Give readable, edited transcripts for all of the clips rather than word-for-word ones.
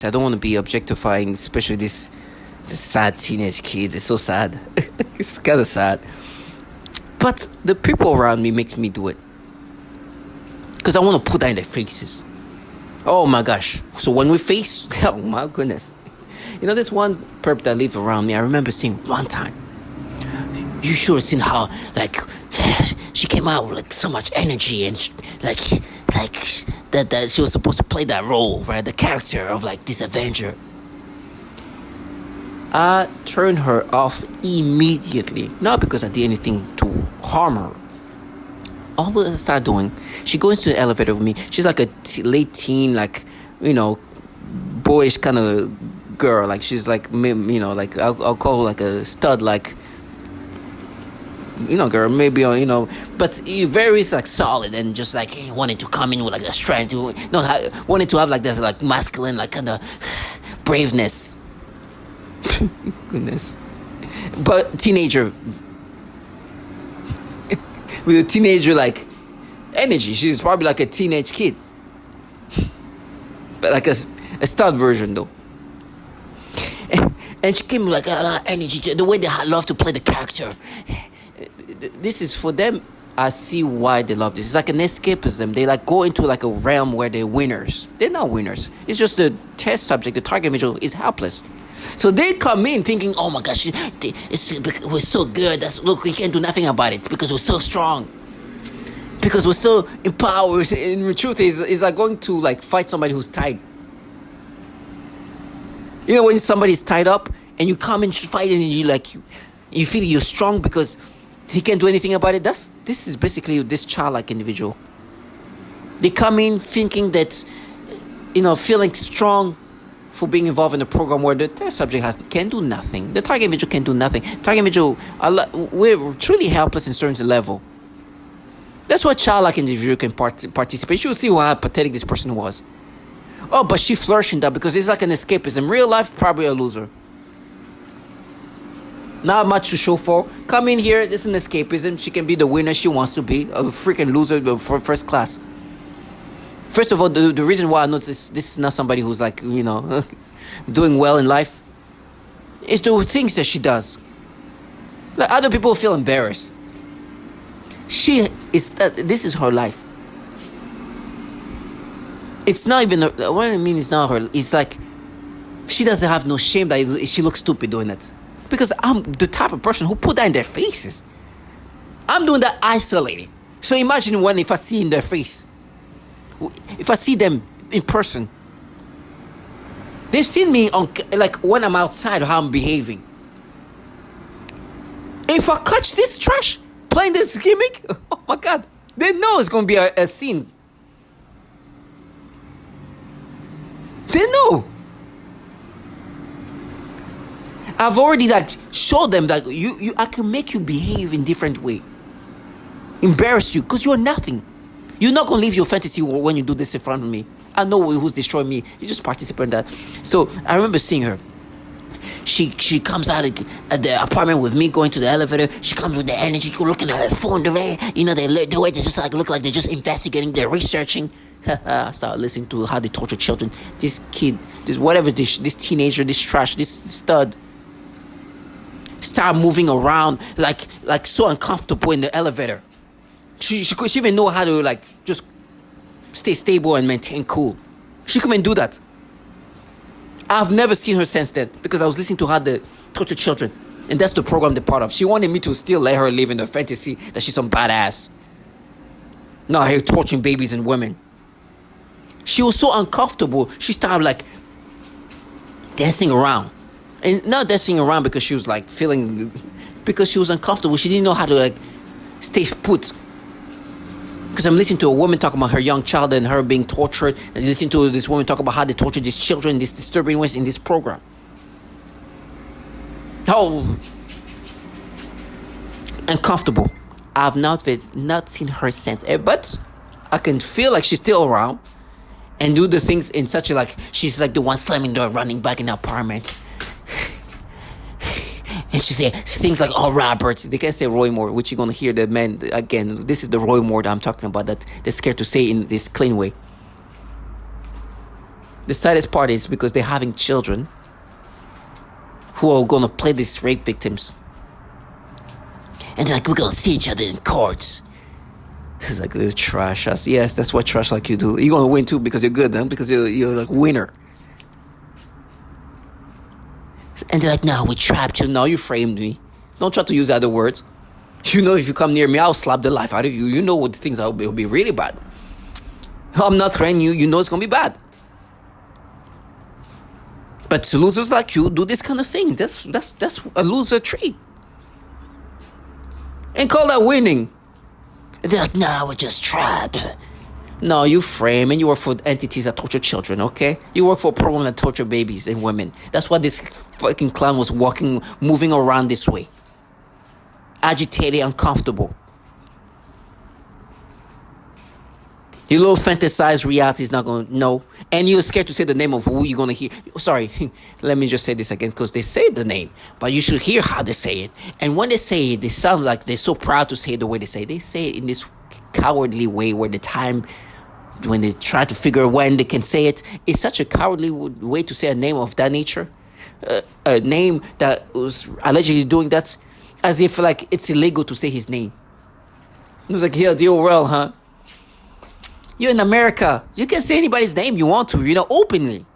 I don't want to be objectifying, especially this sad teenage kids. It's so sad. It's kind of sad. But the people around me make me do it because I want to put that in their faces. Oh my gosh! So when we face, oh my goodness, this one perp that lived around me. I remember seeing one time. You should have seen how she came out with like so much energy and like that she was supposed to play that role, right? The character of like this Avenger. I turned her off immediately, not because I did anything to harm her. All that I started doing, she goes into the elevator with me. She's like a late teen, like boyish kind of girl. Like she's like like I'll call her like a stud, like girl, maybe, but very like solid and just like he wanted to come in with like a strength, wanted to have like this like masculine like kind of braveness. Goodness, but teenager with a teenager like energy. She's probably like a teenage kid, but like a stud version though. And she came with like a lot of energy, the way they love to play the character. This is for them. I see why they love this. It's like an escapism. They like go into like a realm where they're winners. They're not winners. It's just the test subject, the target individual, is helpless. So they come in thinking, "Oh my gosh, we're so good. Look, we can't do nothing about it because we're so strong, because we're so empowered." And the truth is like going to like fight somebody who's tied. When somebody's tied up and you come and fight and you feel you're strong because he can't do anything about it. This is basically this childlike individual. They come in thinking that, feeling strong for being involved in a program where the test subject can do nothing. The target individual can do nothing. Target individual, we're truly helpless in certain level. That's why childlike individual can participate. You'll see how pathetic this person was. Oh, but she flourished in that because it's like an escapism. Real life, probably a loser. Not much to show for. Come in here, this is an escapism. She can be the winner she wants to be. A freaking loser for first class. First of all, the reason why I notice this is not somebody who's like, doing well in life is the things that she does. Like other people feel embarrassed. This is her life. It's not even, what I mean is not her, it's like, she doesn't have no shame that she looks stupid doing it. Because I'm the type of person who put that in their faces. I'm doing that isolated. So imagine if I see in their face. If I see them in person. They've seen me like when I'm outside, how I'm behaving. If I catch this trash playing this gimmick, oh my God, they know it's going to be a scene. They know. I've already like showed them that I can make you behave in different way. Embarrass you because you're nothing. You're not gonna leave your fantasy when you do this in front of me. I know who's destroying me. You just participate in that. So I remember seeing her. She comes out at the apartment with me, going to the elevator. She comes with the energy, looking at her phone, the way they just like look like they're just investigating, they're researching. I started listening to how they torture children. This kid, this teenager, this trash, this stud, start moving around like so uncomfortable in the elevator. She even know how to like just stay stable and maintain cool. She couldn't do that. I've never seen her since then because I was listening to how they torture children, and that's the program they're part of. She wanted me to still let her live in the fantasy that she's some badass. Not here torturing babies and women. She was so uncomfortable. She started like dancing around. And not dancing around because she was like because she was uncomfortable. She didn't know how to like stay put. Because I'm listening to a woman talk about her young child and her being tortured. And listening to this woman talk about how they torture these children in these disturbing ways in this program. How uncomfortable. I've not seen her since. But I can feel like she's still around. And do the things in such a like, she's like the one slamming the door, running back in the apartment. And she say things like, "Oh, Robert." They can't say Roy Moore, which you're going to hear the man again. This is the Roy Moore that I'm talking about, that they're scared to say in this clean way. The saddest part is because they're having children who are gonna play these rape victims. And they're like, we're gonna see each other in courts. It's like little trash ass. Yes, that's what trash like you do. You're gonna win too because you're good, then, because you're like winner. And they're like, no, we trapped you. No, you framed me. Don't try to use other words. You know, if you come near me, I'll slap the life out of you. You know what the things will be really bad. I'm not threatening you. You know it's gonna be bad. But losers like you do this kind of thing. That's a loser trait. And call that winning. And they're like, no, we're just trapped. No, you frame and you work for entities that torture children, okay? You work for a program that torture babies and women. That's why this fucking clown was moving around this way. Agitated, uncomfortable. Your little fantasized reality is not going to know. And you're scared to say the name of who you're going to hear. Sorry, let me just say this again, because they say the name. But you should hear how they say it. And when they say it, they sound like they're so proud to say it the way they say it. They say it in this cowardly way where the time, when they try to figure when they can say it, it's such a cowardly way to say a name of that nature. A name that was allegedly doing that, as if like it's illegal to say his name. It was like, yeah, deal well, huh? You're in America. You can say anybody's name you want to, openly.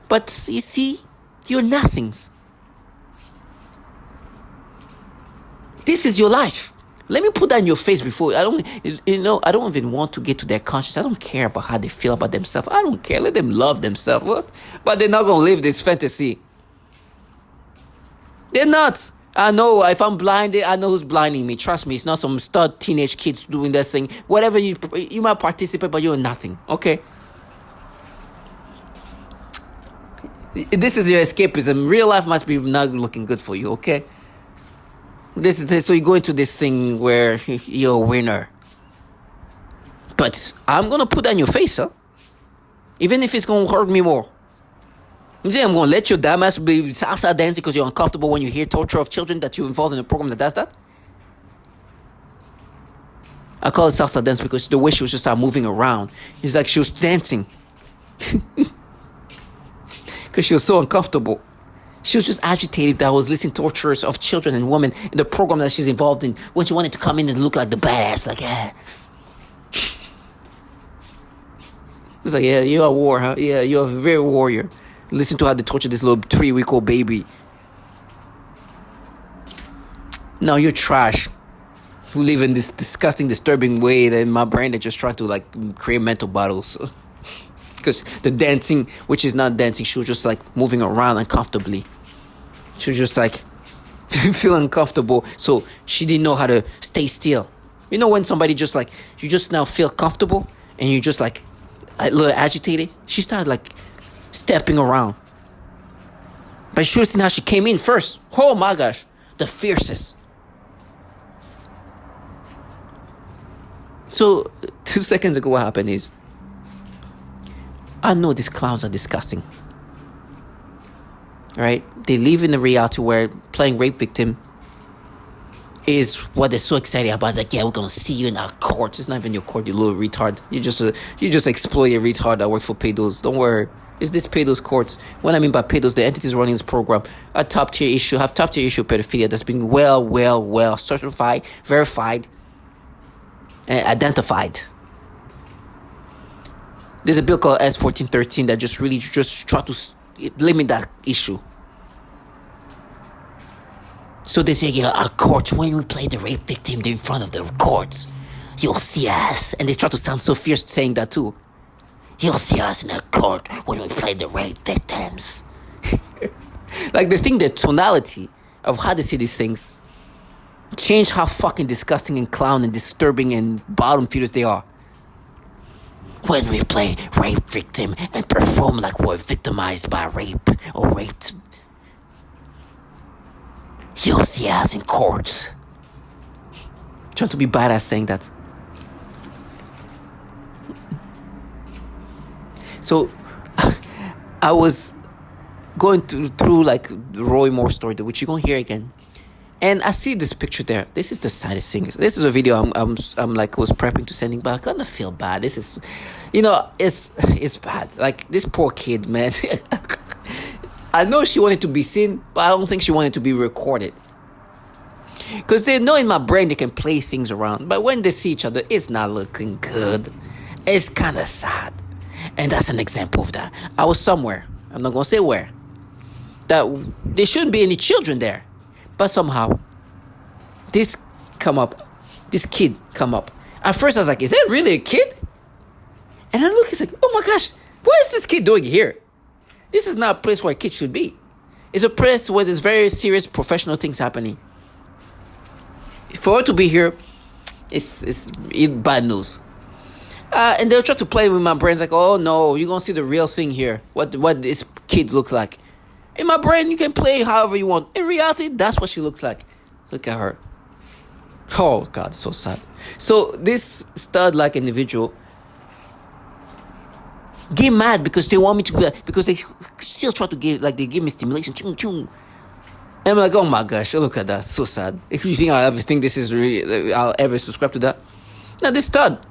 But you see, you're nothings. This is your life. Let me put that in your face before. I don't even want to get to their conscience. I don't care about how they feel about themselves. I don't care. Let them love themselves. What? But they're not going to live this fantasy. They're not. I know if I'm blinded, I know who's blinding me. Trust me, it's not some stud teenage kids doing that thing. Whatever, you might participate, but you're nothing, okay? This is your escapism. Real life must be not looking good for you, okay? So you go into this thing where you're a winner. But I'm going to put that in your face, huh? Even if it's going to hurt me more. I'm going to let your dumb ass be salsa dancing because you're uncomfortable when you hear torture of children that you're involved in a program that does that? I call it salsa dance because the way she was just start moving around, it's like she was dancing. Because she was so uncomfortable. She was just agitated that I was listening to tortures of children and women in the program that she's involved in when she wanted to come in and look like the badass, like, It's like, yeah, you're a war, huh? Yeah, you're a very warrior. Listen to how they torture this little 3-week-old baby. No, you're trash. You live in this disgusting, disturbing way that in my brain they're just trying to create mental battles. Because the dancing, which is not dancing, she was just moving around uncomfortably. She was just feel uncomfortable. So she didn't know how to stay still. You know when somebody just you just now feel comfortable and you just a little agitated? She started stepping around. But you should have seen how she came in first. Oh my gosh. The fiercest. So 2 seconds ago what happened is, I know these clowns are disgusting. Right? They live in a reality where playing rape victim is what they're so excited about. Yeah, we're gonna see you in our court. It's not even your court, you little retard. You just exploit a retard that works for pedos. Don't worry. It's this pedos courts. What I mean by pedos, the entities running this program, have top tier issue pedophilia that's been well certified, verified, and identified. There's a bill called S1413 that just really try to limit that issue. So they say, our court, when we play the rape victim in front of the courts, you'll see us. And they try to sound so fierce saying that too. You'll see us in a court when we play the rape victims. The tonality of how they say these things change how fucking disgusting and clown and disturbing and bottom feeders they are. When we play rape victim and perform like we're victimized by rape or raped, you'll see us in court. Trying to be badass saying that. So I was going through the Roy Moore story, which you're gonna hear again. And I see this picture there. This is the saddest thing. This is a video I'm like was prepping to sending, but I kind of feel bad. This is, it's bad. Like this poor kid, man. I know she wanted to be seen, but I don't think she wanted to be recorded. Because they know in my brain they can play things around, but when they see each other, it's not looking good. It's kind of sad, and that's an example of that. I was somewhere. I'm not gonna say where. That there shouldn't be any children there. But somehow, this kid come up. At first I was like, is that really a kid? And I look, it's like, oh my gosh, what is this kid doing here? This is not a place where a kid should be. It's a place where there's very serious professional things happening. For her to be here, it's bad news. And they'll try to play with my brain. It's like, oh no, you're gonna see the real thing here. What this kid looks like. In my brain, you can play however you want. In reality, that's what she looks like. Look at her. Oh, God, so sad. So this stud-like individual get mad because they want me to, because they still try to give, like they give me stimulation. Chung, chung. And I'm like, oh my gosh, look at that. So sad. If you think I'll ever think this is really, I'll ever subscribe to that. Now, this stud.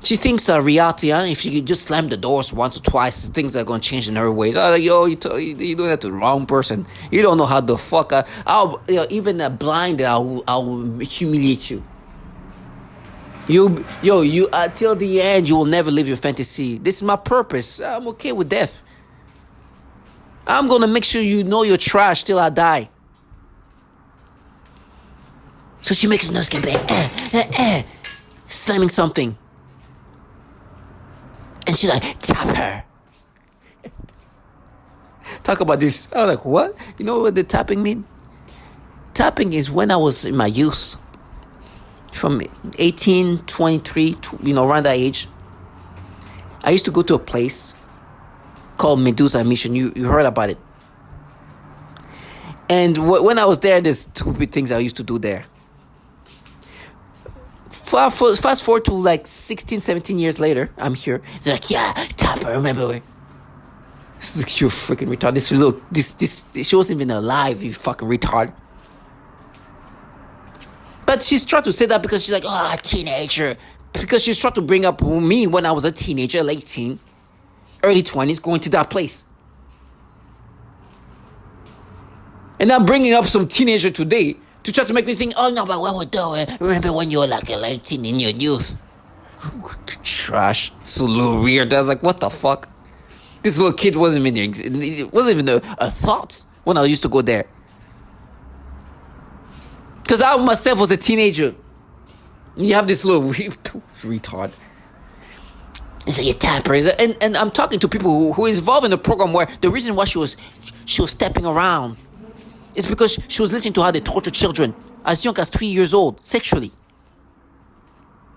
She thinks that reality, if she could just slam the doors once or twice, things are going to change in her ways. I'm like, yo, you're doing that to the wrong person. You don't know how the fuck even blind, I'll humiliate you. You till the end, you will never live your fantasy. This is my purpose. I'm okay with death. I'm going to make sure you know you're trash till I die. So she makes a nose bang, slamming something. And she's like, tap her. Talk about this. I was like, what? You know what the tapping mean? Tapping is when I was in my youth. From 18, 23, around that age. I used to go to a place called Medusa Mission. You heard about it. And when I was there, there's stupid things I used to do there. Fast forward to like 16, 17 years later, I'm here. They're like, yeah, Tapper, remember when? You freaking retard. This she wasn't even alive, you fucking retard. But she's trying to say that because she's like, oh, a teenager. Because she's trying to bring up me when I was a teenager, late teen, early 20s, going to that place. And I'm bringing up some teenager today to try to make me think, oh no, but what we're doing, remember when you were like a late teen in your youth? Trash. It's a little weird. I was like, what the fuck? This little kid wasn't even a thought when I used to go there. Because I myself was a teenager. You have this little retard. And so you tap her. And I'm talking to people who is involved in the program where the reason why she was stepping around is because she was listening to how they torture children as young as 3 years old, sexually.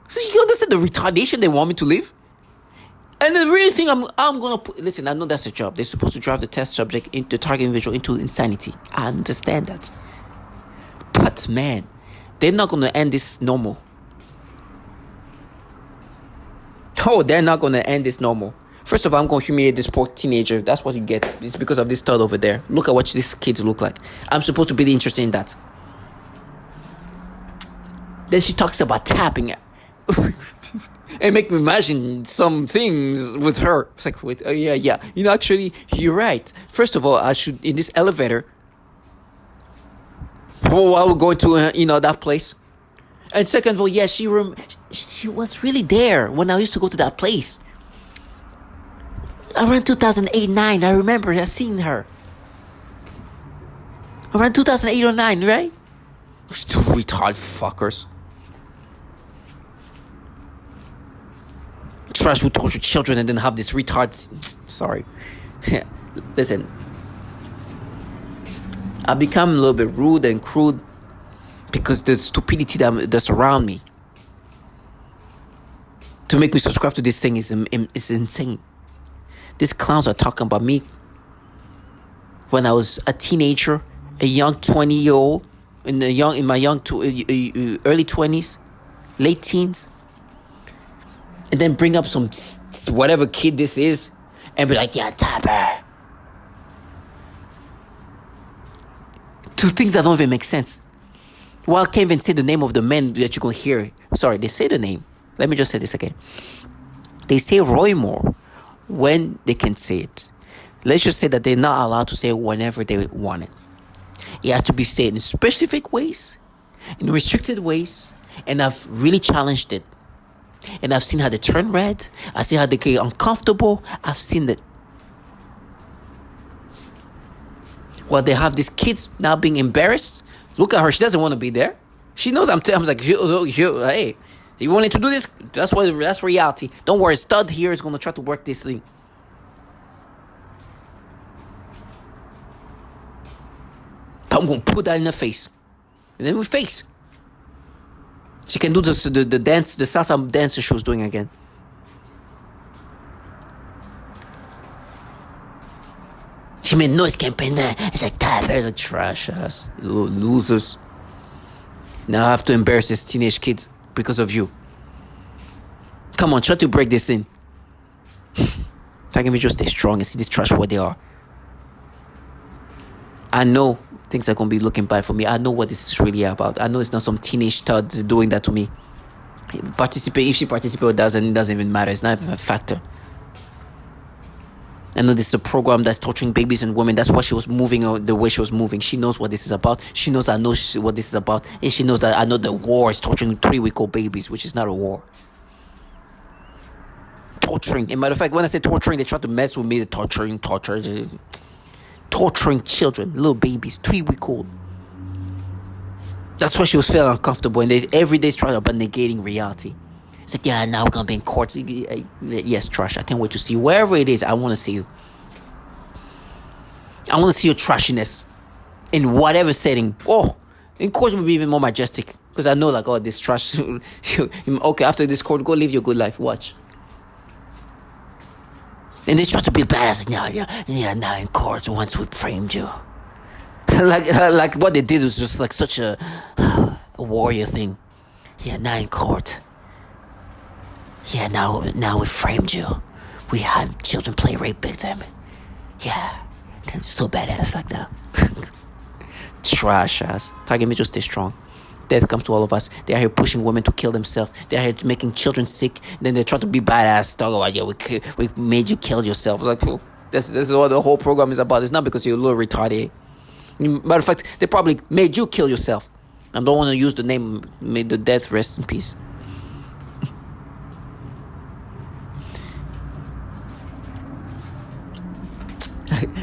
So you understand the retardation they want me to live? And the real thing I'm going to put... Listen, I know that's a job. They're supposed to drive the test subject, into the target individual, into insanity. I understand that. But man, they're not going to end this normal. Oh, they're not going to end this normal. First of all, I'm going to humiliate this poor teenager. That's what you get. It's because of this stud over there. Look at what these kids look like. I'm supposed to be interested in that. Then she talks about tapping. And make me imagine some things with her. It's like, wait, yeah. Actually, you're right. First of all, I should, in this elevator, I will go to, that place. And second of all, yeah, she was really there when I used to go to that place. Around 2008-9, I remember I seen her. Around 2008 or 9, right? Two retard fuckers. Trash who torture children and then have this retard. Sorry. Listen. I become a little bit rude and crude because the stupidity that surround me. To make me subscribe to this thing is insane. These clowns are talking about me when I was a teenager, a young 20-year-old, in my early 20s, late teens, and then bring up some whatever kid this is, and be like, yeah, Tapper. To things that don't even make sense. Well, I can't even say the name of the men that you can hear. Sorry, they say the name. Let me just say this again. They say Roy Moore when they can say it. Let's just say that they're not allowed to say it whenever they want it. It has to be said in specific ways, in restricted ways, and I've really challenged it. And I've seen how they turn red. I've seen how they get uncomfortable. I've seen that. Well, they have these kids now being embarrassed. Look at her. She doesn't want to be there. She knows I'm like, hey, you wanted to do this? That's reality. Don't worry. Stud here is going to try to work this thing. I'm going to put that in her face. And then we face. She can do the dance, the salsa dance she was doing again. She made noise campaign there. It's like, that there's a trash ass. Losers. Now I have to embarrass this teenage kid because of you. Come on, try to break this in. Taking me just stay strong and see this trash for what they are. I know things are going to be looking bad for me. I know what this is really about. I know it's not some teenage stud doing that to me. If she participates or doesn't, it doesn't even matter. It's not even a factor. I know this is a program that's torturing babies and women. That's why she was moving the way she was moving. She knows what this is about. She knows I know what this is about. And she knows that I know the war is torturing 3-week-old babies, which is not a war. Torturing. As a matter of fact, when I say torturing, they try to mess with me. Torturing children, little babies, 3-week-old. That's why she was feeling uncomfortable. And every day is trying about negating reality. It's like, yeah, now we're going to be in court. Yes, trash. I can't wait to see you. Wherever it is, I want to see you. I want to see your trashiness in whatever setting. Oh, in court will be even more majestic. Because I know, like, oh, this trash. Okay, after this court, go live your good life. Watch. And they try to be badass. Yeah, now in court, once we framed you. like what they did was just like such a warrior thing. Yeah, now in court. Yeah, now we framed you. We had children play rape victim. Yeah, so badass like that. Trash ass. Target me just stay strong. Death comes to all of us. They are here pushing women to kill themselves. They are here making children sick. Then they try to be badass. Talk about, yeah, we made you kill yourself. Like, this is what the whole program is about. It's not because you're a little retarded. Matter of fact, they probably made you kill yourself. I don't want to use the name. May the death rest in peace.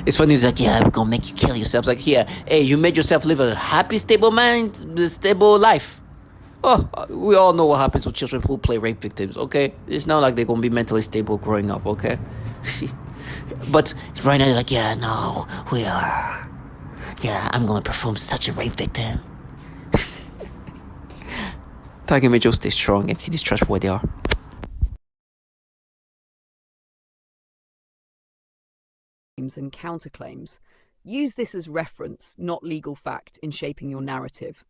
It's funny, it's like, yeah, we're gonna make you kill yourself. It's like, yeah, hey, you made yourself live a happy, stable life. Oh, we all know what happens with children who play rape victims, okay? It's not like they're gonna be mentally stable growing up, okay? But right now, they're like, yeah, no, we are. Yeah, I'm gonna perform such a rape victim. Target me, just stay strong and see this trash for what they are. And counterclaims. Use this as reference, not legal fact, in shaping your narrative.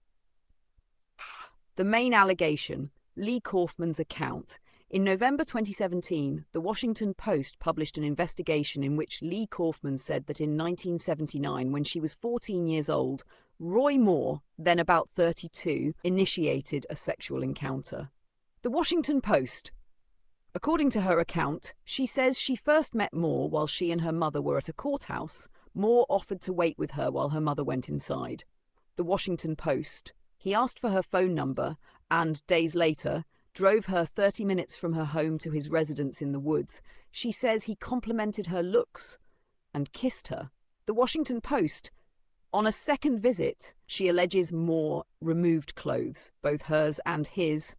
The main allegation, Lee Kaufman's account. In November 2017, The Washington Post published an investigation in which Lee Kaufman said that in 1979, when she was 14 years old, Roy Moore, then about 32, initiated a sexual encounter. The Washington Post. According to her account, she says she first met Moore while she and her mother were at a courthouse. Moore offered to wait with her while her mother went inside. The Washington Post. He asked for her phone number and, days later, drove her 30 minutes from her home to his residence in the woods. She says he complimented her looks and kissed her. The Washington Post. On a second visit, she alleges Moore removed clothes, both hers and his,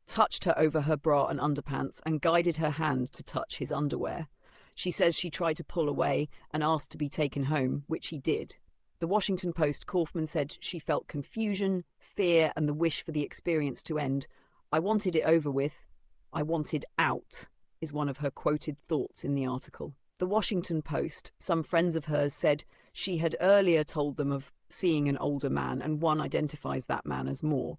touched her over her bra and underpants, and guided her hand to touch his underwear. She says she tried to pull away and asked to be taken home, which he did. The Washington Post. Kaufman said she felt confusion, fear, and the wish for the experience to end. I wanted it over with. I wanted out, is one of her quoted thoughts in the article. The Washington Post. Some friends of hers said she had earlier told them of seeing an older man, and one identifies that man as Moore.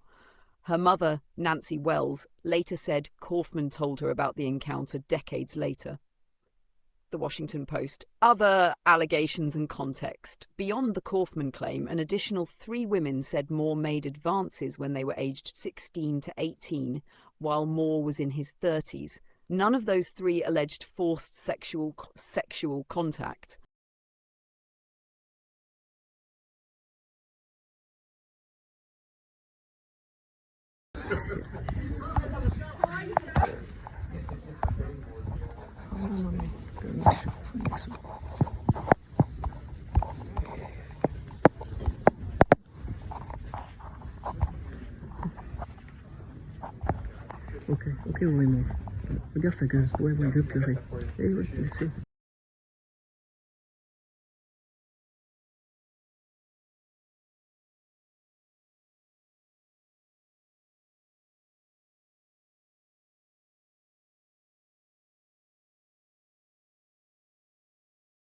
Her mother, Nancy Wells, later said Kaufman told her about the encounter decades later. The Washington Post. Other allegations and context. Beyond the Kaufman claim, an additional 3 women said Moore made advances when they were aged 16 to 18, while Moore was in his 30s. None of those 3 alleged forced sexual contact. Ok, Raymond. Regarde sa gueule. Ouais, il veut pleurer. Eh ouais, je sais.